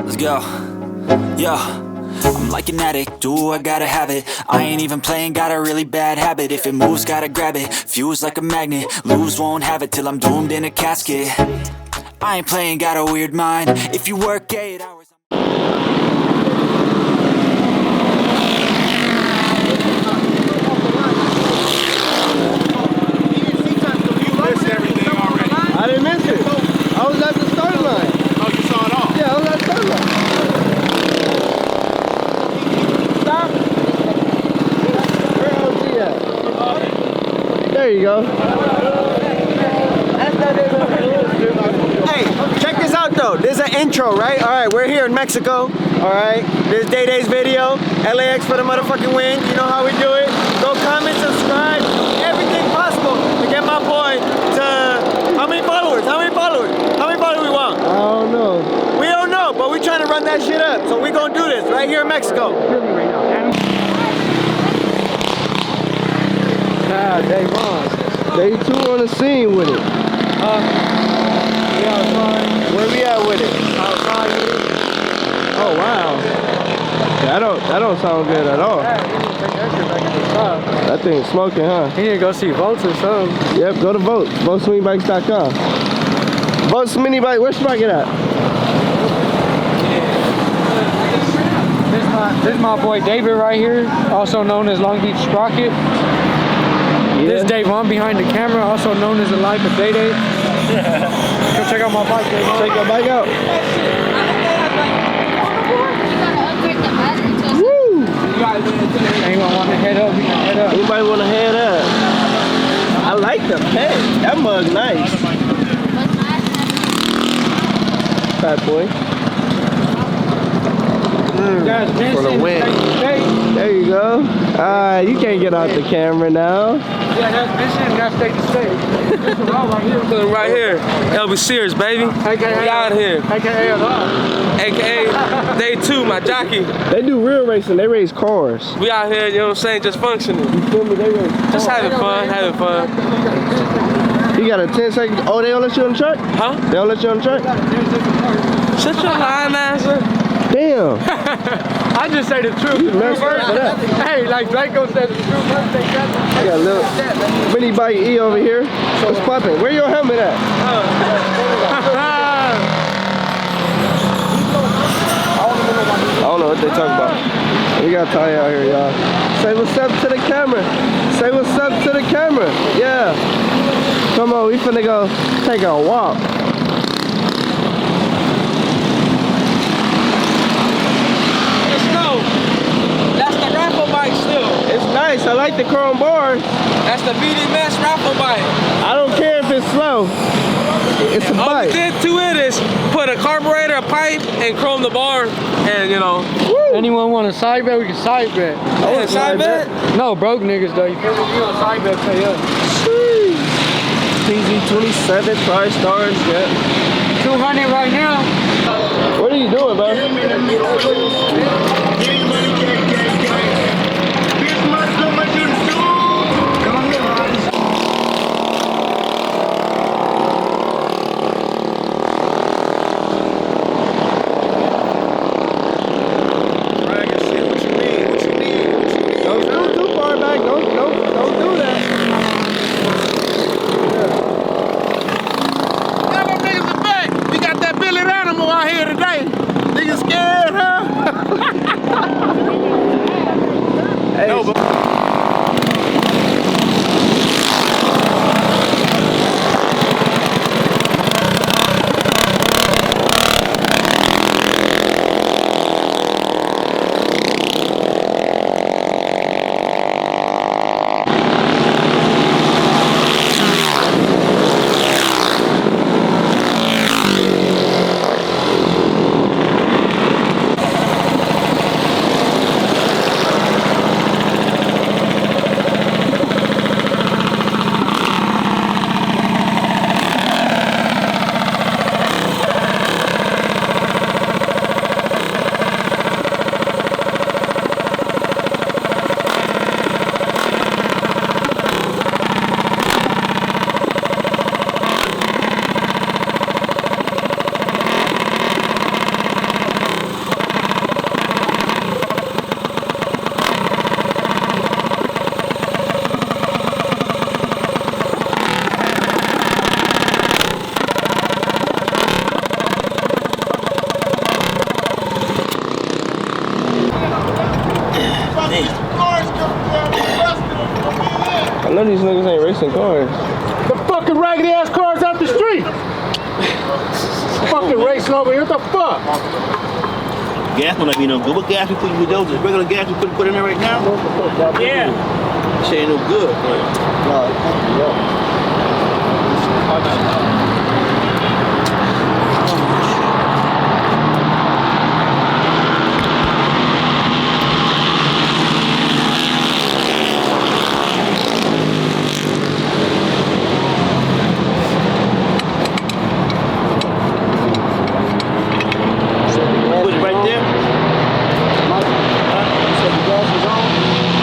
Let's go. Yo, I'm like an addict, ooh, I gotta have it. I ain't even playing, got a really bad habit. If it moves, gotta grab it, fuse like a magnet. Lose, won't have it till I'm doomed in a casket. I ain't playing, got a weird mind. If you work 8 hours... I didn't miss it. I was at the start line. Oh, you saw it all? Yeah, I was at the start line. Stop. Where OG at? There you go. Hey, check this out though. This is an intro, right? Alright, we're here in Mexico. Alright, this is DaeDae's video. LAX for the motherfucking win. You know how we do it. Go comment, subscribe, everything possible to get my boy to... How many followers? How many followers? How many followers we want? I don't know. We don't know, but we're trying to run that shit up. So we're gonna do this right here in Mexico. Ah, Day Vaughn. Day 2 on the scene with it. We outside. Where we at with it? Outside with it. Oh wow. That don't sound good at all. That thing's smoking, huh? You need to go see Votes or something. Yep, go to Vote. VotesMiniBikes.com. Votes Mini Bike, where's your bike at? This is my boy David right here, also known as Long Beach Sprocket. Yeah. This is Dave on behind the camera, also known as InTheLifeWIthDaeDae. Go check out my bike, Dave. Check your bike out. Anyone want to head up? We can head up. Anybody want to head up? I like the pet. That mug nice. Fat boy. For the win. There you go. You can't get out the camera now. Yeah, that's Mission, that's State to State. This is all right here. Right here. LB Sears, baby. AKA, we out here. AKA AKA Day 2, my jockey. They do real racing. They race cars. We out here, you know what I'm saying, just functioning. You feel me? They race cars. Just having fun, having fun. You got a 10-second... Oh, they don't let you on the track? Huh? They don't let you on the track? Shut your lying ass up. Damn. I just say the truth. Hey, like Draco said, the true birthday. I got a little mini bike E over here. What's poppin'? Where your helmet at? I don't know what they talking about. We got Ty out here, y'all. Say what's up to the camera. Say what's up to the camera. Yeah. Come on, we finna go take a walk. It's nice. I like the chrome bar. That's the BD-Mesh raffle bike. I don't care if it's slow. It's a bike. All we did to it is put a carburetor, a pipe, and chrome the bar, and you know. Woo. Anyone want a side bet? We can side bet. Oh, side bet? No, broke niggas though. You feel me? You on side bet, pay up. PZ27 price stars, yeah. 200 right now. What are you doing, bro? know these niggas ain't racing cars. The fucking raggedy ass cars out the street. Fucking racing over here. What the fuck? Gas will not be no good. What gas we put with those? Is regular gas we put in there right now? Yeah. Shit ain't no good. Put it right there. So the gas is on?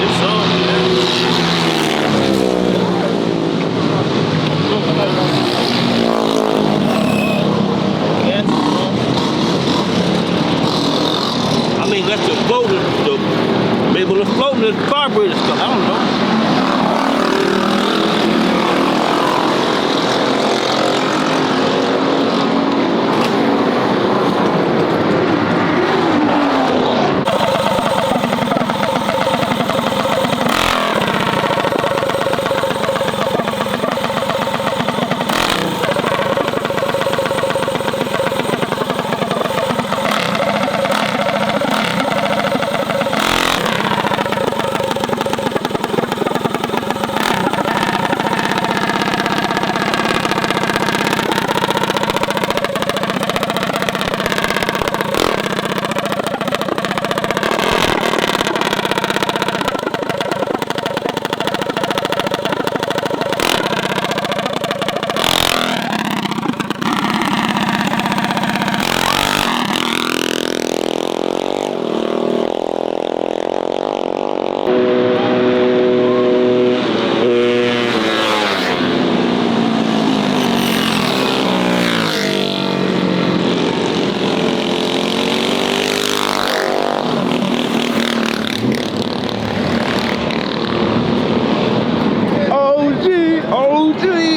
It's on. Gas is on. I mean, that's the floating. Maybe the floating the carburetor stuff. I don't know.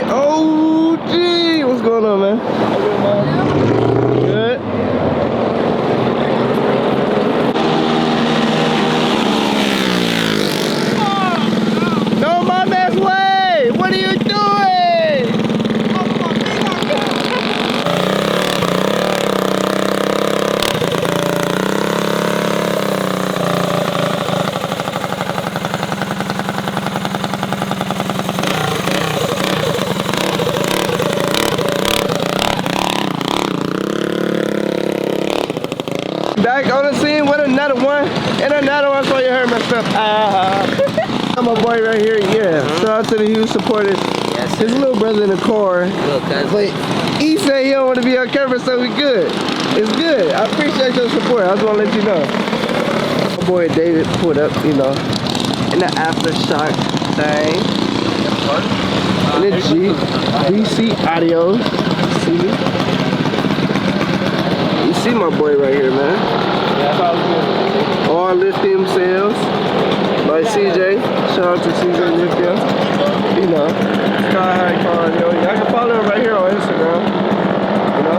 OG. What's going on, man? Good. No, my man's way. What are you doing? Back on the scene with another one, and another one, so you heard myself. I'm my boy right here, yeah. Shout out to the huge supporters. Yes. His little brother in the car. But he said he don't want to be on camera, so we good. It's good. I appreciate your support. I just want to let you know. My boy David pulled up, you know, in the aftershock thing. In the Jeep. DC audio. See me? You see my boy right here, man. All lithium cells by CJ. Shout out to CJ Lithium. You know, Sky High Car. You know, I can follow him right here on Instagram. You know,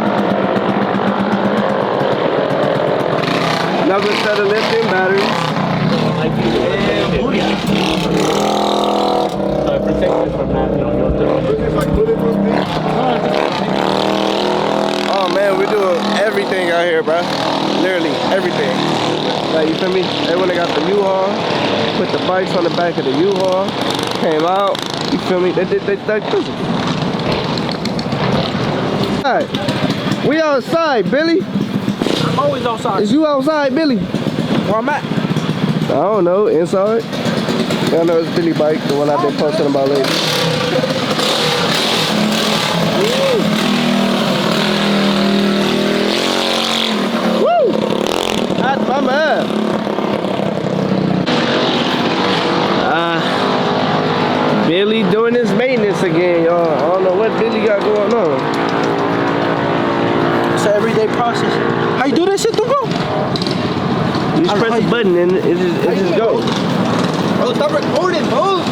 another set of lithium batteries. Protected from that, you know, Oh man, we do everything out here, bro. Literally everything. Like, you feel me? They went and got the U-Haul, put the bikes on the back of the U-Haul, came out. You feel me? They did that. We outside, Billy. I'm always outside. Is you outside, Billy? Where I'm at? I don't know. Inside. I know it's Billy bike, the one I've been posting about lately. Hot mama. Billy doing his maintenance again, y'all. I don't know what Billy got going on. It's an everyday process. How you do that shit, bro? You just press the button and it just goes. Bro, stop recording, bro.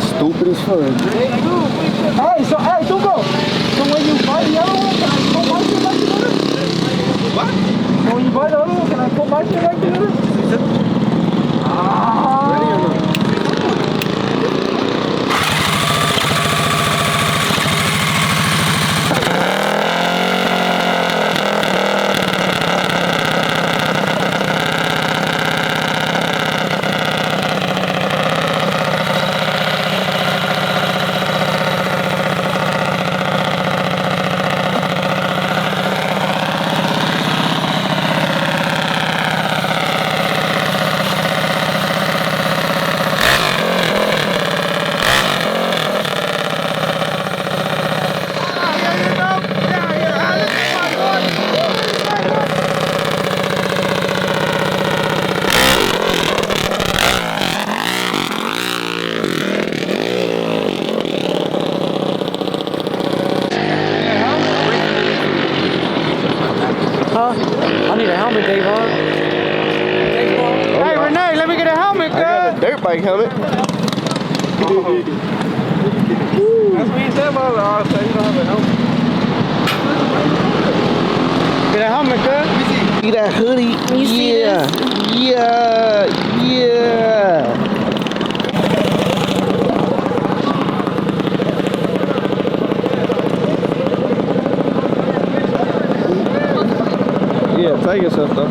Stupid as fuck. Hey, Tuco. buy the other one? Can I put my shit back together? Ready or not? I need a helmet, Davon. Hey, Renee, let me get a helmet, I got a dirt bike helmet. That's what he said about it. So you don't have a helmet. Get a helmet, good. See that hoodie? You see yeah. this? Yeah. Yeah, take yourself though.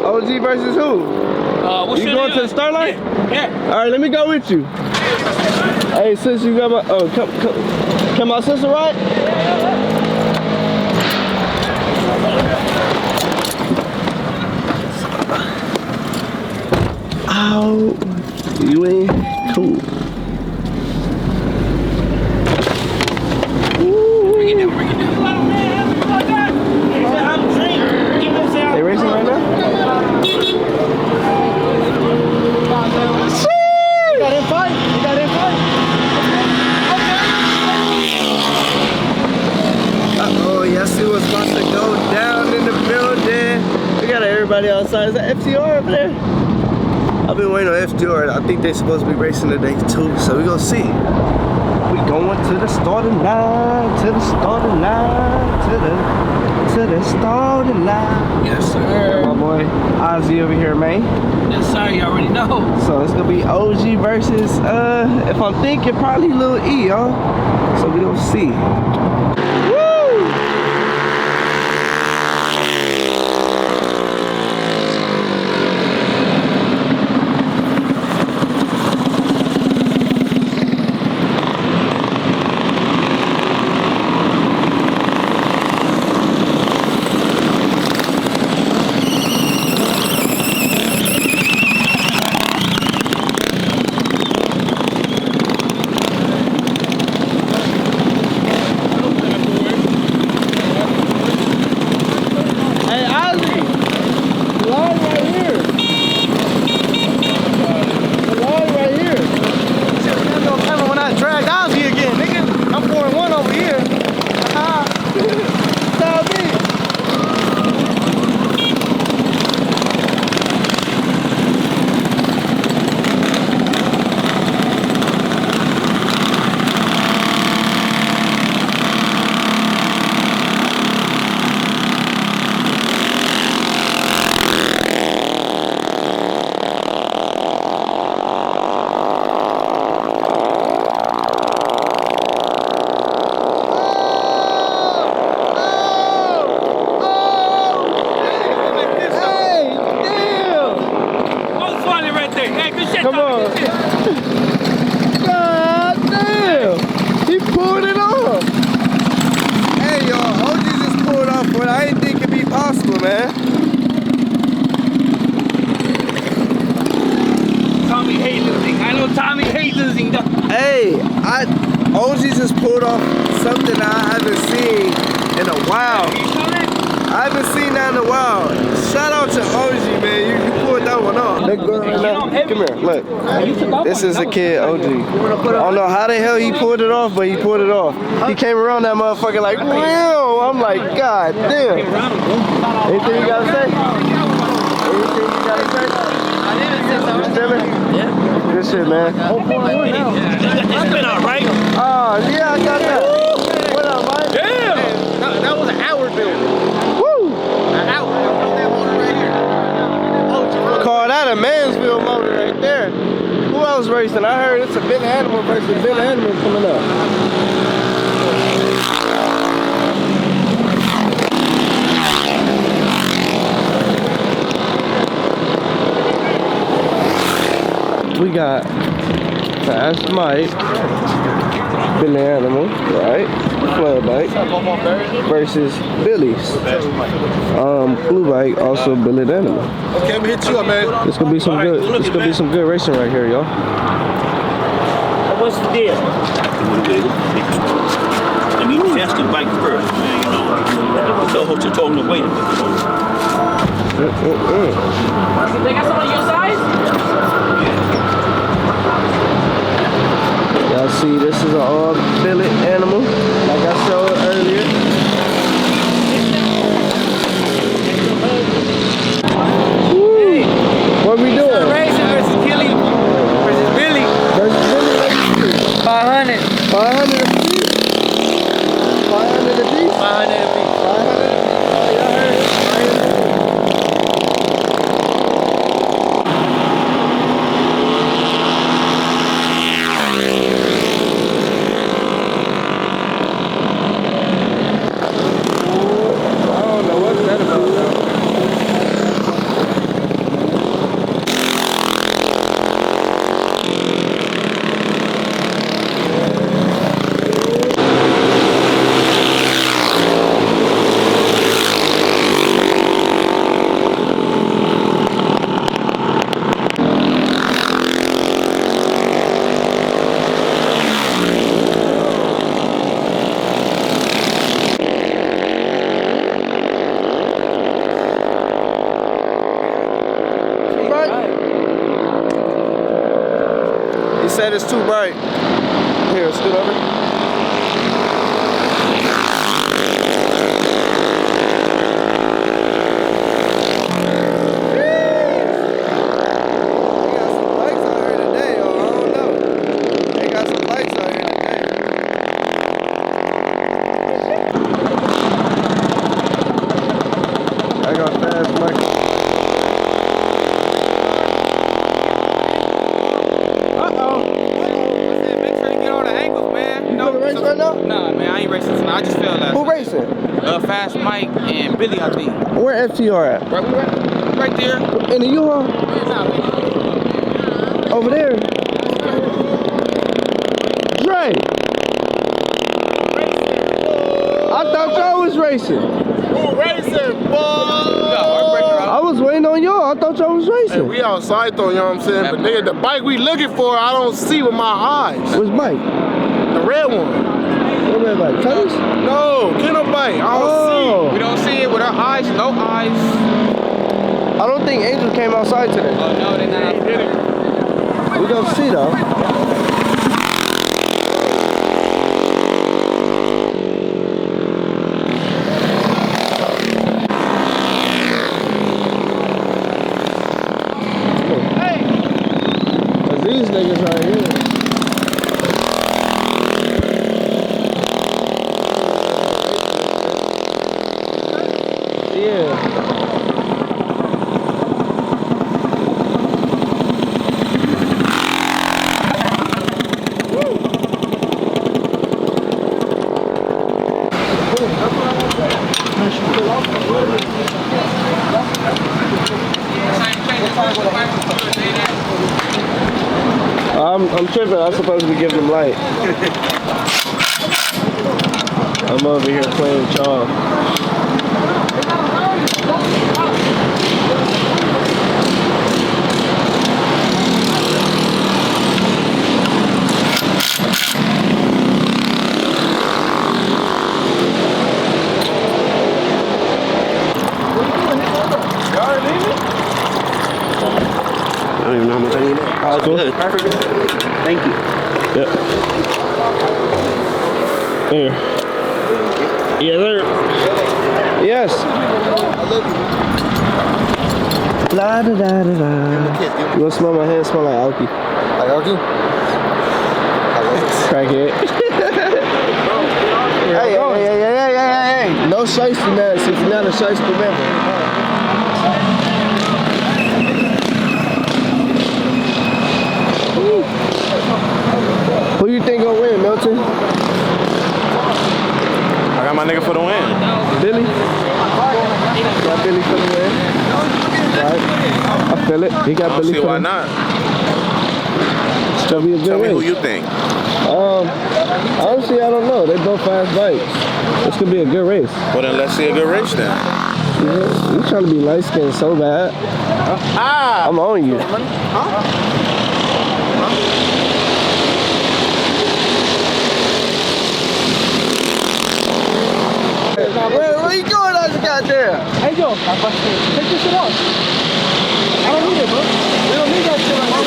OG versus who? What's You your going name? to the Starlight? Yeah. All right, let me go with you. Hey, sis, you got my, oh, come my sister ride? Ow, you ain't cool. Bring it down. They racing right now? You got in fight? You got in fight? Uh-oh, y'all see what's about to go down in the building. We got everybody outside. Is that FTR over there? I've been waiting on FTR. I think they're supposed to be racing today too, so we gonna see. We going to the starting line, to the starting line, to the starting line. Yes, sir. My boy Ozzy over here, man. Yes, sir. You already know. So it's gonna be OG versus, if I'm thinking, probably Lil E, y'all. So we gonna see. Hey, OG just pulled off something I haven't seen in a while. I haven't seen that in a while. Shout out to OG, man. You pulled that one off. Look, come here, look. This is a kid, OG. I don't know how the hell he pulled it off, but he pulled it off. He came around that motherfucker like, real. I'm like, God damn. Anything you gotta say? Anything you gotta say? Yeah. Good shit, man. It's been all right. Oh, yeah, I got that. What up, Mike? Damn. That was an hour build. Woo! An hour. That motor right here. Call that a Mansfield motor right there. Who else racing? I heard it's a Billy Animal versus Billy Animal coming up. We got Fast Mike, Billy Animal, right? Flood Bike versus Billy's. Blue Bike, also Billy the Animal. Okay, I'm gonna hit you up, man. It's gonna be some good. It's gonna be some good racing right here, y'all. What's the deal? Let me test the bike first, man. You know, so what you told me to wait a minute. They got some of your size? Y'all see, this is an all Billy Animal, like I showed earlier. Woo! What we doing? Racing versus Kelly versus Billy. Versus Billy. 500. 500 a piece. 500 a piece. 500 a piece. 500. Y'all heard it. 500. He said it's too bright. Here, scoot over. Nah, man, I ain't racing tonight. I just fell last. Who racing? Fast Mike and Billy, I think. Where FTR at? Right there. In the U-Haul? Over there. Dre. I thought y'all was racing. Who racing, boy? I was waiting on y'all. I thought y'all was Hey, racing. we outside though, you know what I'm saying? But nigga, the bike we looking for, I don't see with my eyes. Where's Mike? The red one. What red bike? Tunnels? No, kennel bike. I don't see. We don't see it with our eyes, no eyes. I don't think Angel came outside today. Oh, no, they're not. We gonna see though. These niggas right here. Yeah. I'm tripping. I'm supposed to be giving them light. I'm over here playing with y'all. That's Cool. good. Perfect. Thank you. Yep. Here. Yeah, there. Yes. La da da da da. You wanna smell my hand? Smell like alky. Like Alki? Crackhead. Hey. No shiesty nuts if you're not a shiesty member. Who you think gonna win, Milton? I got my nigga for the win. Billy? Got Billy for the win. Right. I feel it. He got Billy See for why the not? It's gonna be a Tell good me who race. you think. Honestly, I don't know. They both fast bikes. It's gonna be a good race. Well then let's see a good race then. Yeah, you trying to be light skinned so bad. I'm on you. Where you going? I just got there. Hey, yo, take this shit off. I don't need it, bro. We don't need that shit right now.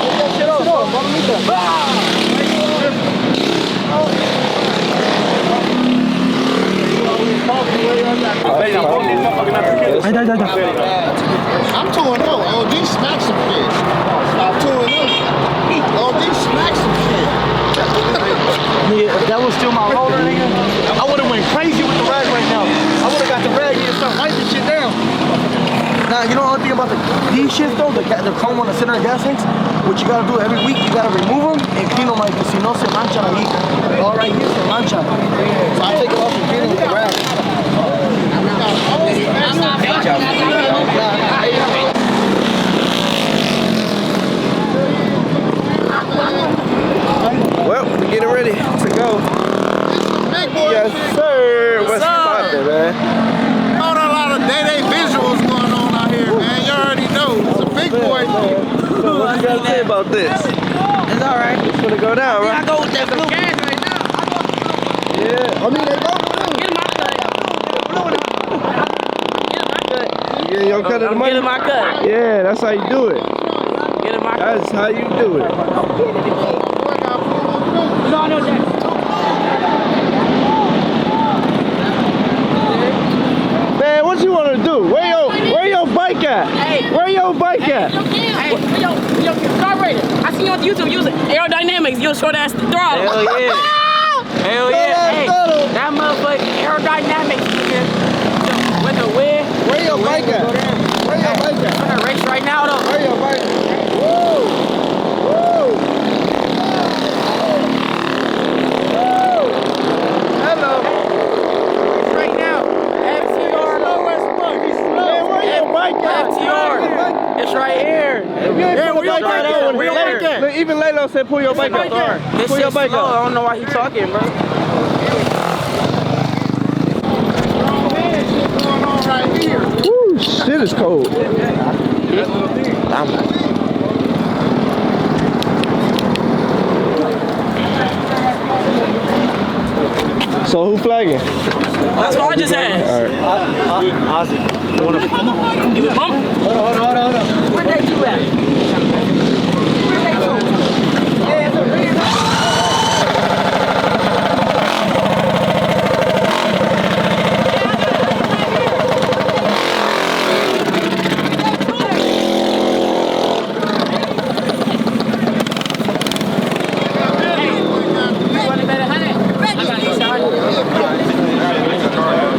Take that shit off, bro. I don't need I'm 2-0. OG smack some shit. I'm 2-0. OG smack some shit. Nigga, if that was still my roller, nigga, I would've went crazy with the rag right now. I would've got the rag and started wiping shit down. Now, you know one thing about these shits though, the chrome on the center of gas tanks, what you gotta do every week, you gotta remove them and clean them like this, si no se manchan ahí. All right here se manchan. So I take it off and clean them with the rag. Well, we're getting ready to go. Yes, sir. What's poppin', man? Not a lot of day-day visuals going on out here, man. You already know. It's a big boy. So what you gotta say about this? It's alright. It's gonna go down, I right? go with that blue gas right now. Yeah. I mean, they both Get in my cut. You getting your cut of the money? Get in my cut. Yeah, that's how you do it. Get in my cut. That's how you do it. No, I know that. Man, what you wanna do? Where your bike at? Hey. Where your bike at? Hey, yo, carburetor. I see you on YouTube using aerodynamics. You short ass throttle. Hell yeah. Hell yeah. Hey, that motherfucking aerodynamics, nigga. With the wind. Where your bike at? Where your bike at? I'm gonna race right now, though. Where your bike at? Woo! Woo! Hello. Right now. FTR. Man, where your bike at? FTR. It's right here. Yeah, where your bike at? Where your bike at? Look, even Lalo said pull your bike up. This Pull your shit's bike slow. up. I don't know why he talking, bro. Going on right here. Woo, shit is cold. So who flagging? That's what I just asked. All right. Ozzy. You was bump? Hold on. Where they two at?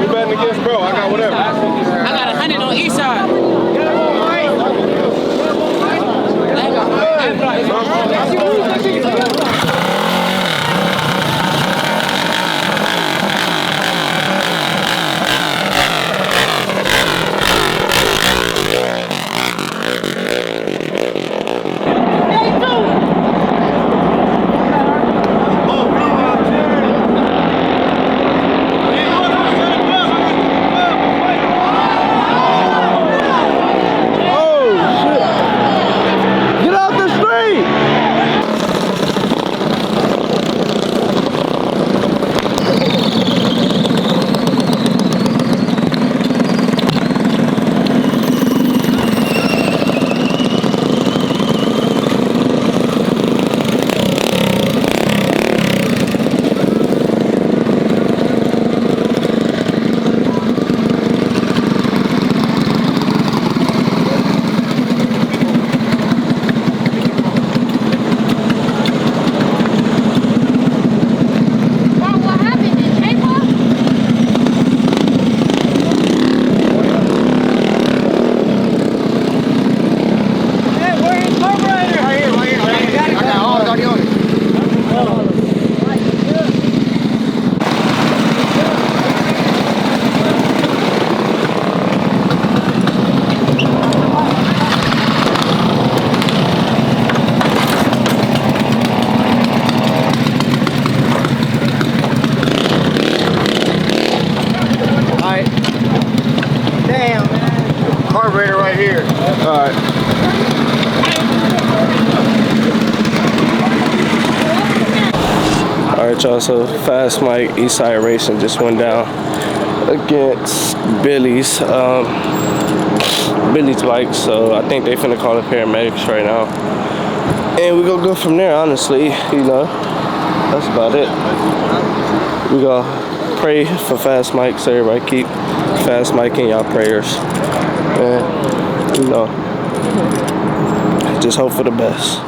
You betting against bro? I got whatever. I got 100 on each side. operator right here. All right. All right, y'all. So Fast Mike Eastside Racing just went down against Billy's bike. So I think they finna call the paramedics right now, and we gonna go from there. Honestly, you know, that's about it. We gonna pray for Fast Mike, so everybody keep Fast Mike in y'all prayers, and you know, just hope for the best.